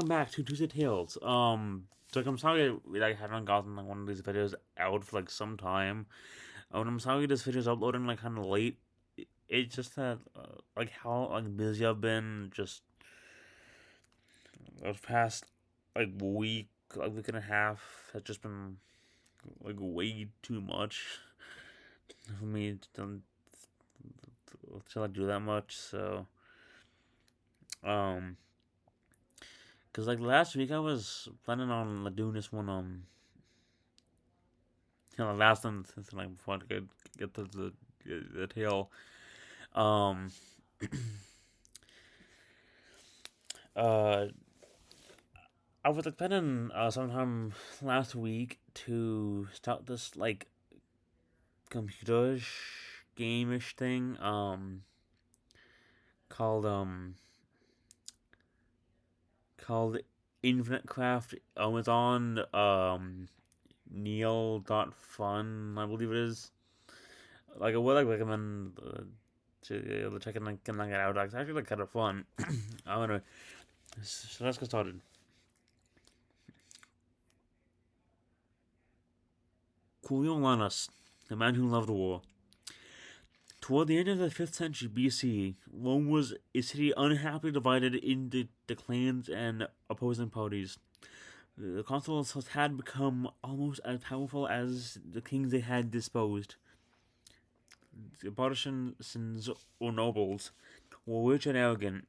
welcome back to Tuesday Tales. I'm sorry we haven't gotten one of these videos out for some time. I'm sorry this video's uploading kind of late. It's just that how busy I've been. Just the past week, week and a half has just been way too much for me to do that much. So um. Cause last week I was planning on doing this one last one before I could get to the tail. Um, uh, I was planning sometime last week to start this computer game-ish thing called called Infinite Craft. It's on Neil.fun, I believe it is. I would recommend to check it out. It's actually kind of fun. I wanna so let's get started. Coriolanus, the man who loved war. Toward the end of the 5th century BC, Rome was a city unhappily divided into the clans and opposing parties. The consuls had become almost as powerful as the kings they had disposed. The partisans or nobles were rich and arrogant.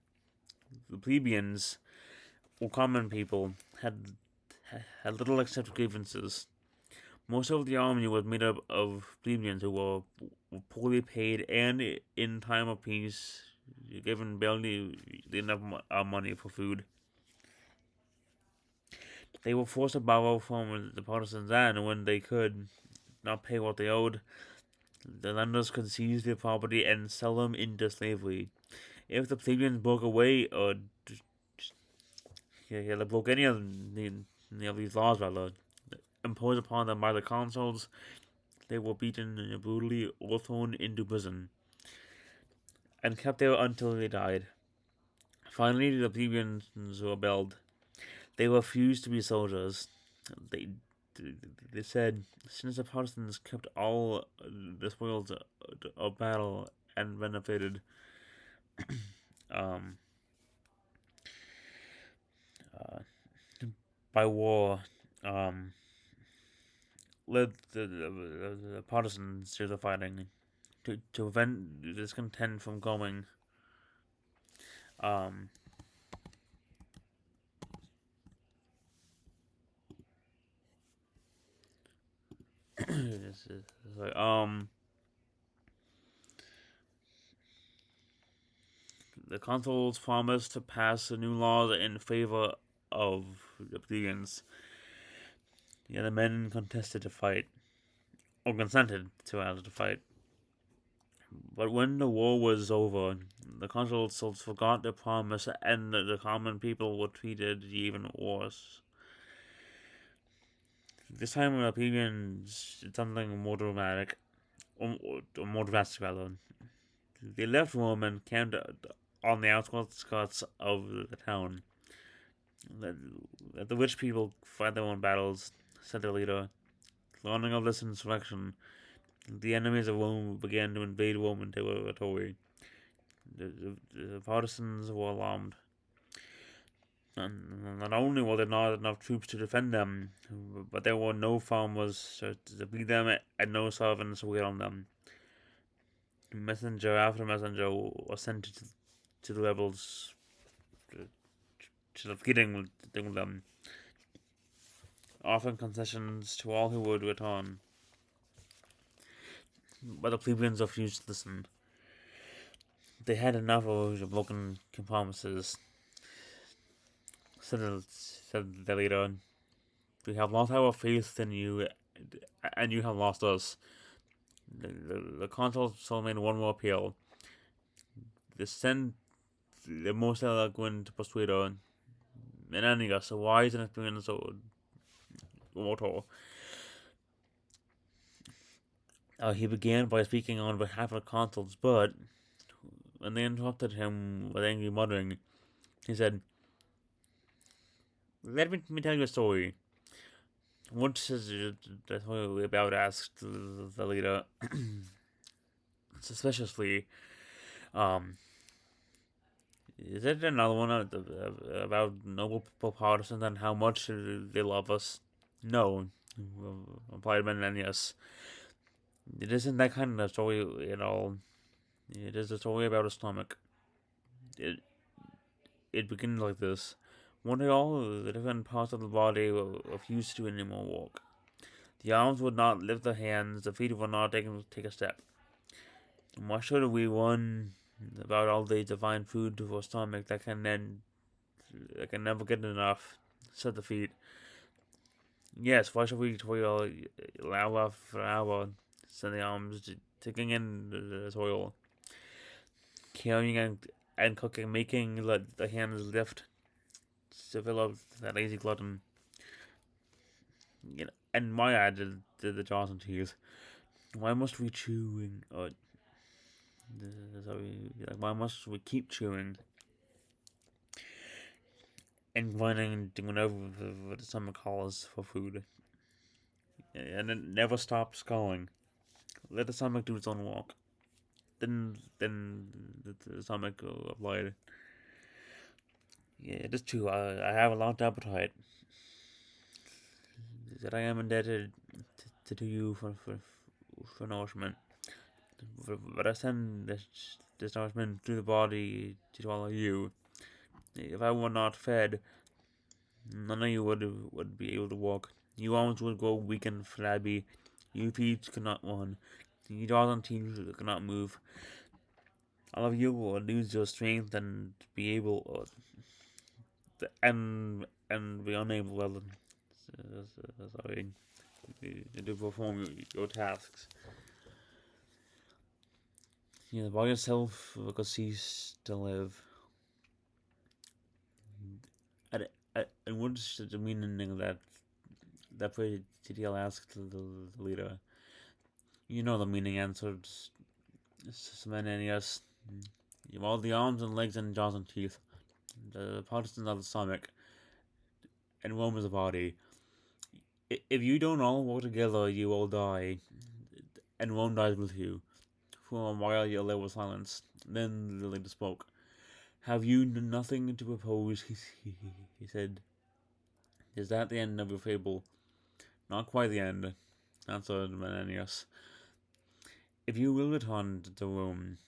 The plebeians, or common people, had little except grievances. Most of the army was made up of plebeians who were poorly paid and, in time of peace, given barely enough money for food. They were forced to borrow from the partisans, and when they could not pay what they owed, the lenders could seize their property and sell them into slavery. If the plebeians broke away or they broke any of these laws, imposed upon them by the consuls, they were beaten brutally or thrown into prison, and kept there until they died. Finally, the plebeians rebelled. They refused to be soldiers. They they said, since the Protestants kept all the spoils of battle and benefited um, uh, by war, led the Protestants to the fighting to prevent discontent from going. Um, this is like, the consuls promised to pass the new laws in favor of the plebeians. The other men contested to fight, or consented to fight. But when the war was over, the consuls forgot their promise, and the common people were treated even worse. This time, the plebeians did something more dramatic, or more drastic rather. They left Rome and camped on the outskirts of the town. Let the rich people fight their own battles, said their leader. Learning of this insurrection, the enemies of Rome began to invade Roman territory. The partisans were alarmed. Not only were there not enough troops to defend them, but there were no farmers to feed them and no servants to wait on them. Messenger after messenger was sent to the rebels to getting them, offering concessions to all who would return. But the plebeians refused to listen. They had enough of the broken promises. Said the leader, we have lost our faith in you, and you have lost us. The consuls made one more appeal. They sent the most eloquent persuader, Ananias, a wise and experienced orator. He began by speaking on behalf of the consuls, but when they interrupted him with angry muttering, he said, let me tell you a story. Once the story about asked the leader suspiciously, um, is it another one about noble Protestants and how much they love us? No, replied Menenius. It isn't that kind of story at all. It is a story about a stomach. It it begins like this. One day all the different parts of the body refused to anymore walk. The arms would not lift their hands, the feet would not take a step. And why should we run about all day to find food for a stomach that can never get enough? Said the feet. Yes, why should we toil hour for hour? Said the arms, taking in the toil, carrying and cooking, making the hands lift to fill up that lazy glutton. And why added the jaws and teeth? Why must we chewing? Why must we keep chewing and grinding whenever the stomach calls for food? And it never stops calling. Let the stomach do its own walk. Then the stomach replied, "Yeah, it is true. I have a large appetite. That I am indebted to you for nourishment. But I send this nourishment to the body to swallow you. If I were not fed, none of you would be able to walk. You arms would grow weak and flabby. You feet could not run. You jaws and teeth could not move. All of you will lose your strength and be able and be unable sorry, to perform your tasks. The body itself will cease to live. And what's the meaning of that phrase? TTL asked the leader. You know the meaning, answered Semenius. You have all the arms and legs and jaws and teeth. The Protestants of the stomach, and Rome is the body. If you don't all work together, you all die, and Rome dies with you. For a while, you live with silence. Then the leader spoke. Have you nothing to propose? He said. Is that the end of your fable? Not quite the end, answered Menenius. If you will return to Rome,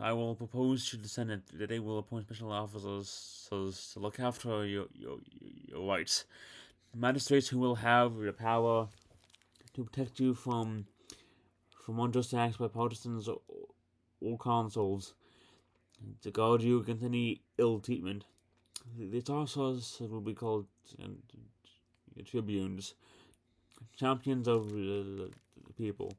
I will propose to the Senate that they will appoint special officers to look after your rights. Magistrates who will have the power to protect you from unjust acts by Protestants or consuls, to guard you against any ill treatment. These officers will be called tribunes, champions of the people.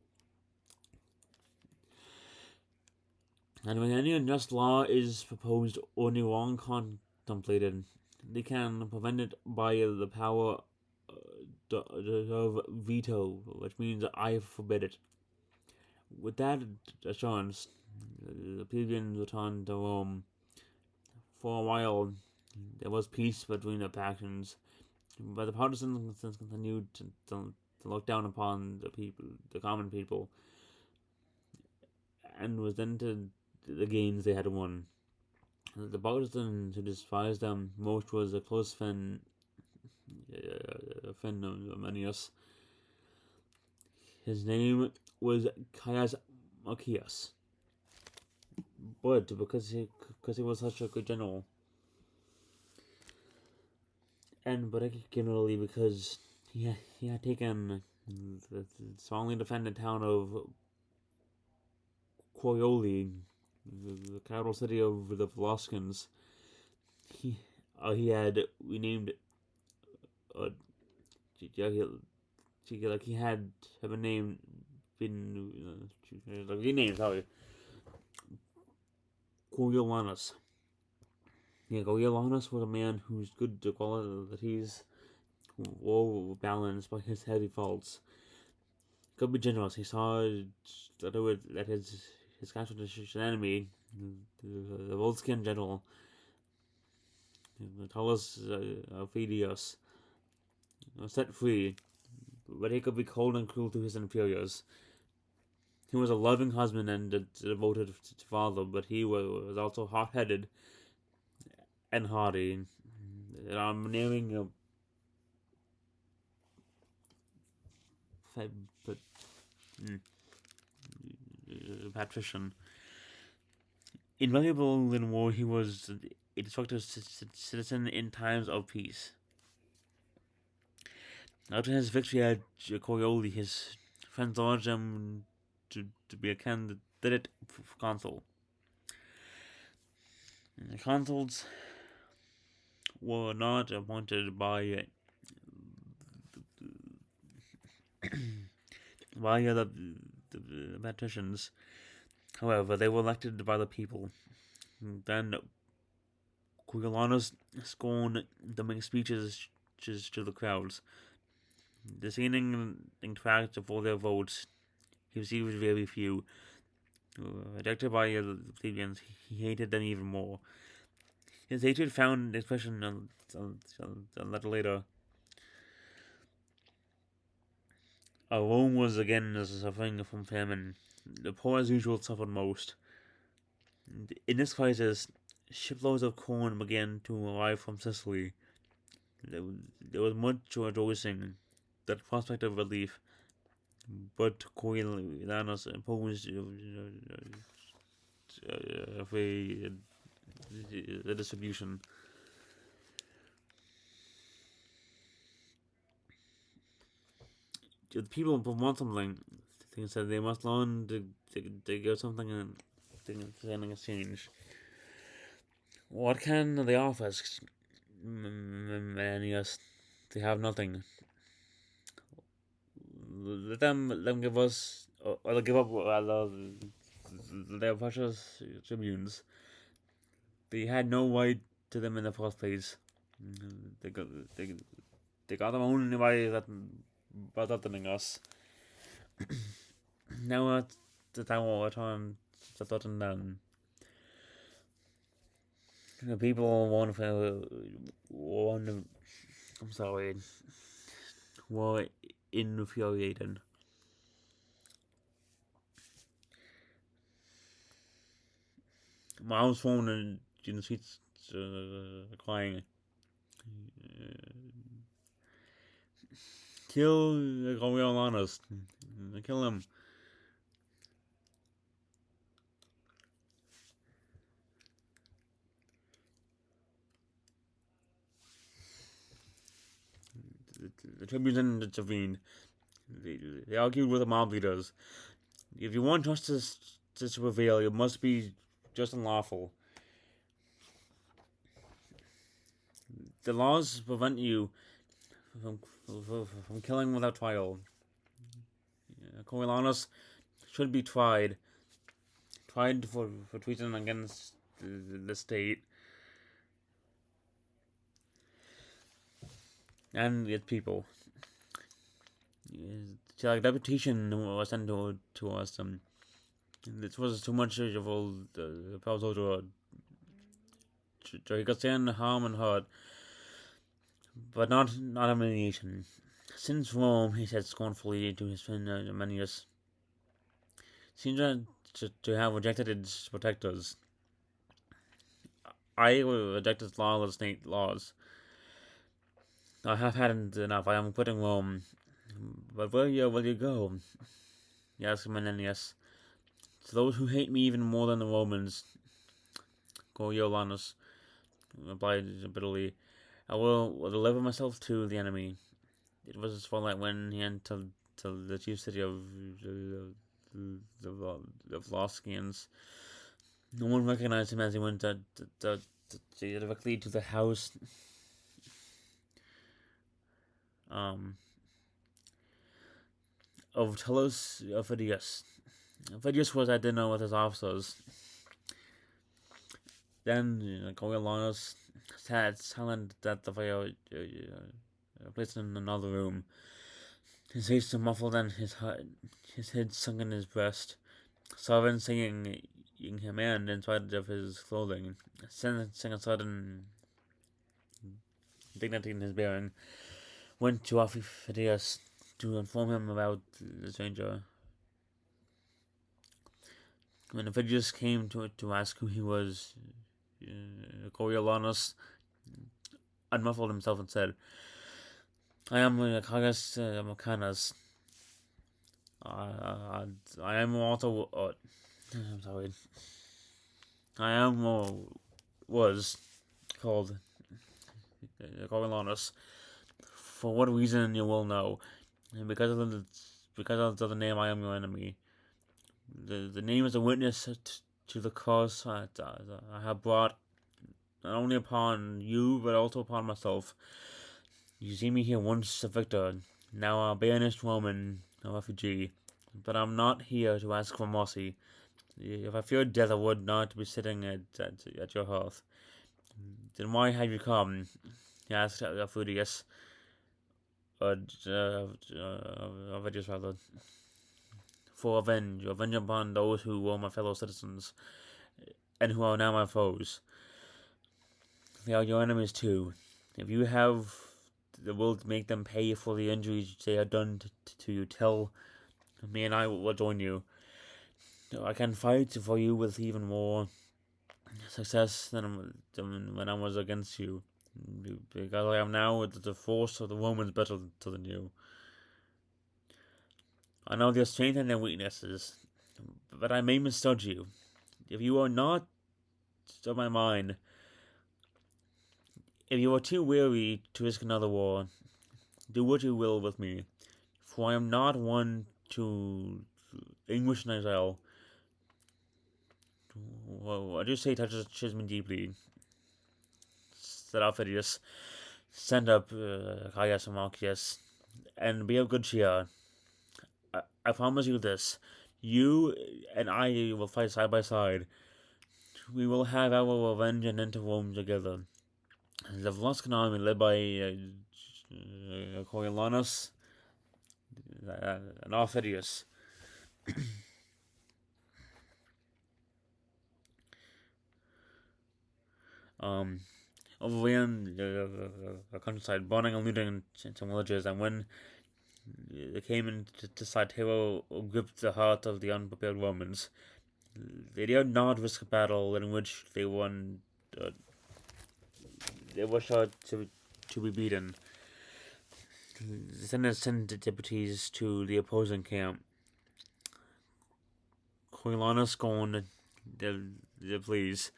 And when any unjust law is proposed or any wrong contemplated, they can prevent it by the power of veto, which means I forbid it. With that assurance, the plebeians returned to Rome. For a while, there was peace between the factions, but the Protestants continued to look down upon the common people, and resented the gains they had won. The Protestants who despised them most was a close friend of Manius. His name was Caius Marcius, but because he was such a good general, and particularly because he had taken the strongly defended town of Corioli, the capital city of the Velascans. He had renamed he had been named renamed Coriolanus. Coriolanus was a man whose good qualities were balanced by his heavy faults. Could be generous. He saw that his constitutional enemy, the Volscian general, Tullus Phaedius was set free, but he could be cold and cruel to his inferiors. He was a loving husband and a devoted father, but he was also hot-headed and haughty. And I'm naming a patrician. Invaluable in war, he was a destructive citizen in times of peace. After his victory at Corioli, his friends urged him to be a candidate for consul. The consuls were not appointed by the patricians. However, they were elected by the people. Then Coriolanus scorned to make speeches to the crowds. Discerning in fact for their votes, he received very few. Rejected by the plebeians, he hated them even more. His hatred found expression a little later. Rome was again suffering from famine. The poor, as usual, suffered most. In this crisis, shiploads of corn began to arrive from Sicily. There was much rejoicing at the prospect of relief, but Coriolanus imposed the distribution. The people want something. They said they must learn to give something in exchange. What can they offer us? And yes, they have nothing. Let them give us, or give up their precious tribunes. They had no right to them in the first place. They got, they, they got them only by threatening us. Now at the time will return to threaten them. The people I'm sorry, were infuriated. My was phone in the streets crying. Kill Coriolanus. Kill him. The tribunes intervened. They argued with the mob leaders. If you want justice to prevail, it must be just and lawful. The laws prevent you from killing without trial. Coriolanus should be tried for treason against the state and its people. So, like, deputation was sent to us. This was too much of all the proposal to he could stand harm and hurt, but not humiliation. Since Rome, he said scornfully to his friend Manius, seems to have rejected its protectors. I reject its lawless laws. I have had enough. I am quitting Rome. But where will you go? He asked Menenius. To those who hate me even more than the Romans, Coriolanus replied bitterly, I will deliver myself to the enemy. It was his fault when he entered the chief city of the Voloskians. No one recognized him as he went directly to the house of Tullus Phaedius. Phaedius was at dinner with his officers. Then Coriolanus sat silent at the fire, placed in another room. His face muffled and his head sunk in his breast. Servants singing command in spite of his clothing, sensing a sudden dignity in his bearing, went to Phidias to inform him about the stranger. When Phidias came to ask who he was, Coriolanus unmuffled himself and said, "I am Kagas Makanas. I am also. I'm sorry. I am was called Coriolanus. For what reason you will know, and because of the name I am your enemy. The name is a witness to the cause I have brought not only upon you but also upon myself. You see me here once a victor, now a banished Roman, a refugee, but I'm not here to ask for mercy. If I feared death, I would not be sitting at your hearth. Then why have you come? He asked Aphudius, Avidius rather, for avenge upon those who were my fellow citizens, and who are now my foes. They are your enemies too. If you have the will to make them pay for the injuries they have done to you, tell me and I will join you. I can fight for you with even more success than when I was against you. Because I am now with the force of the Romans better than you. I know their strength and their weaknesses, but I may misjudge you. If you are not of my mind, if you are too weary to risk another war, do what you will with me, for I am not one to languish in exile. What you say touches me deeply, said Aufidius. Stand up, Caius and Marcius, and be of good cheer. I promise you this. You and I will fight side by side. We will have our revenge and enter Rome together. The Velascan army, led by Coriolanus and Aufidius, overran the countryside, burning and looting some villages, and when they came into sight, Hero gripped the heart of the unprepared Romans. They dared not risk a battle in which uh, they were sure to be beaten. The Senate sent deputies to the opposing camp. Coriolanus scorned the pleas.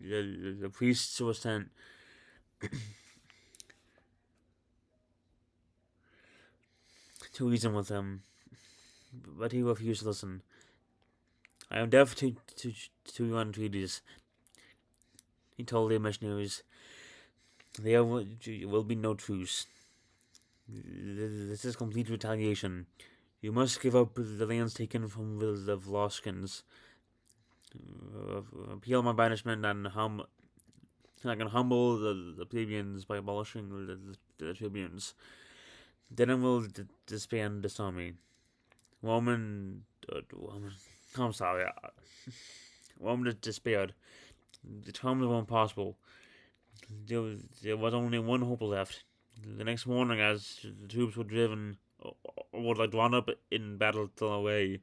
The priests were sent to reason with him, but he refused to listen. I am deaf to your entreaties, he told the missionaries. There will be no truce. This is complete retaliation. You must give up the lands taken from the Vloskins. Appeal my banishment and I can humble the plebeians by abolishing the tribunes. Then I will disband this army. Roman, I'm sorry, Roman despaired. The terms were impossible. There was only one hope left. The next morning, as the troops were driven, or like drawn up in battle away,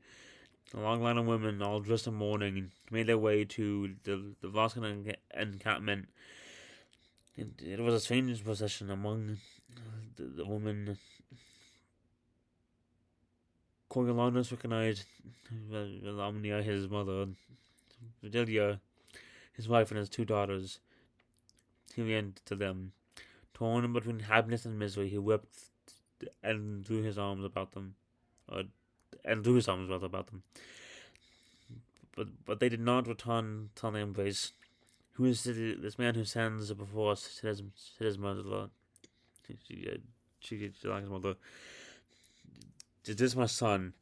a long line of women, all dressed in mourning, made their way to the Voskan encampment. It was a strange procession among the women. Coriolanus recognized Lamnia, his mother, Vigilia, his wife, and his two daughters. He ran to them. Torn between happiness and misery, he wept and threw his arms about them. Uh, and threw his arms rather about them. But they did not return to the embrace. Who is this man who stands before us? Said his mother. She like his mother. Is this my son?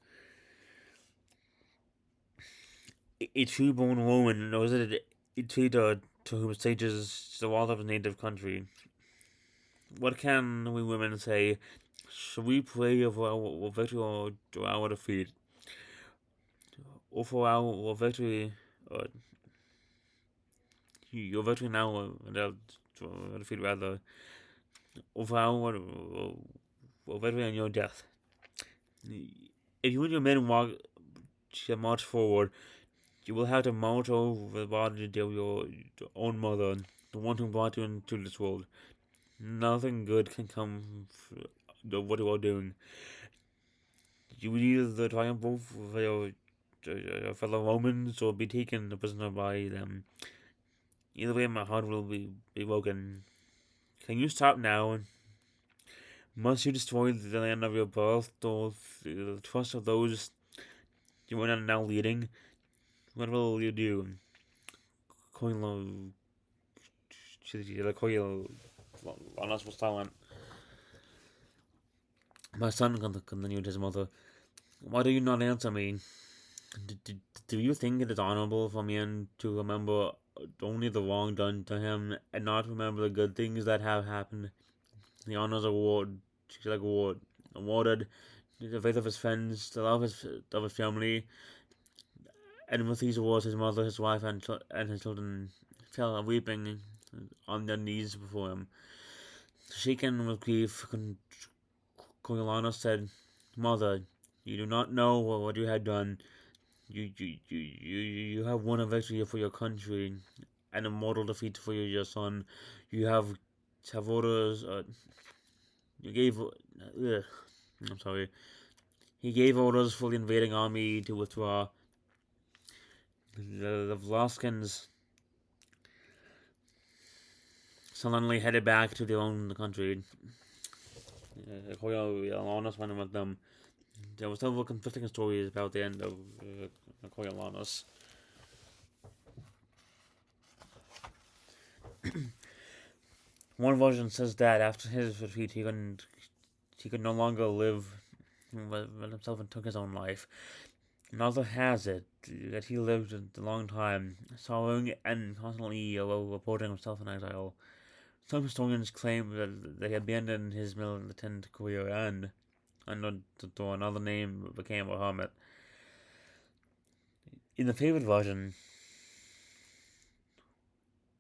A true-born Roman knows that a traitor to whom sages the wall of his native country. What can we women say? Should we pray for our victory or our defeat? Or for our victory, or your victory now, defeat rather? without on your death. If you and your men march forward, you will have to march over the body of your own mother, the one who brought you into this world. Nothing good can come of what you are doing. You will either triumph over your fellow Romans or be taken prisoner by them. Either way, my heart will be broken. Can you stop now? Must you destroy the land of your birth, or the trust of those you are now leading? What will you do? Coriolanus was silent. My son continued his mother. Why do you not answer me? Do you think it is honorable for a man to remember only the wrong done to him and not remember the good things that have happened? The honors awarded the faith of his friends, the love of his family, and with these words, his mother, his wife, and his children fell weeping on their knees before him. Shaken with grief, Coriolanus said, "Mother, you do not know what you had done. You have won a victory for your country, and a mortal defeat for your son. You have orders. You gave. I'm sorry. He gave orders for the invading army to withdraw. The Vlaskins sullenly headed back to their own country. Coriolanus went with them. There were several conflicting stories about the end of Coriolanus. One version says that after his retreat, he could no longer live with himself and took his own life. Another has it that he lived a long time, sorrowing and constantly reporting himself in exile. Some historians claim that he abandoned his militant career and, under another name, became a hermit. In the favorite version,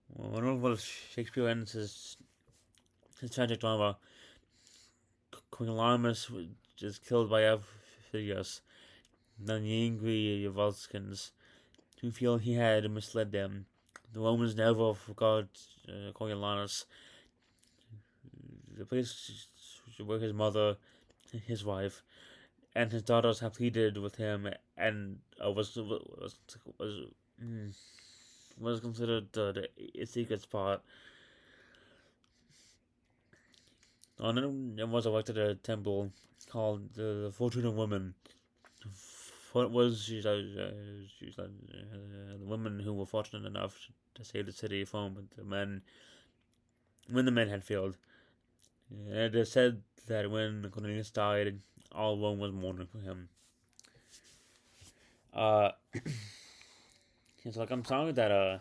whenever Shakespeare ends his tragic drama, Coriolanus is killed by Amphibius, then the angry Volscians, who feel he had misled them. The Romans never forgot Coriolanus. The place where his mother, his wife, and his daughters have pleaded with him, and was considered the secret spot. On it was erected a temple called the Fortune of Women. What was the women who were fortunate enough to save the city from the men when the men had failed. It is said that when Cornelius died, all Rome was mourning for him. It's like, I'm sorry that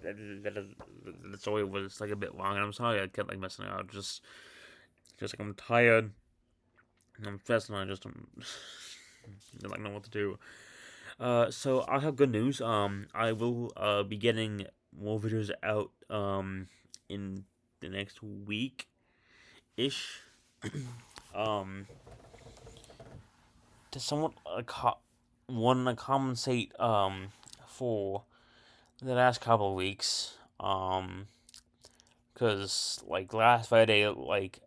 the story was like a bit long, and I'm sorry I kept like messing around. Just like I'm tired, and I'm stressed, and I just don't like know what to do. So I have good news. I will be getting more videos out in the next week ish. To somewhat want to compensate for the last couple of weeks. Because like last Friday, like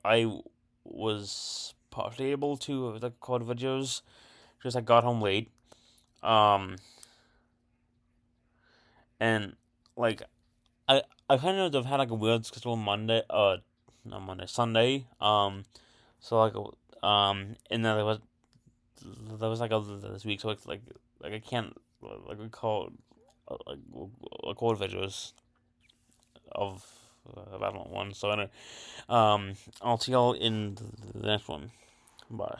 I was partially able to record videos, just I got home late. And like I kind of have had like a weird schedule Monday, not Monday, Sunday. So like and then there was like this week, so like I can't like record videos of Batman one. So anyway, I'll see y'all in the next one. Bye.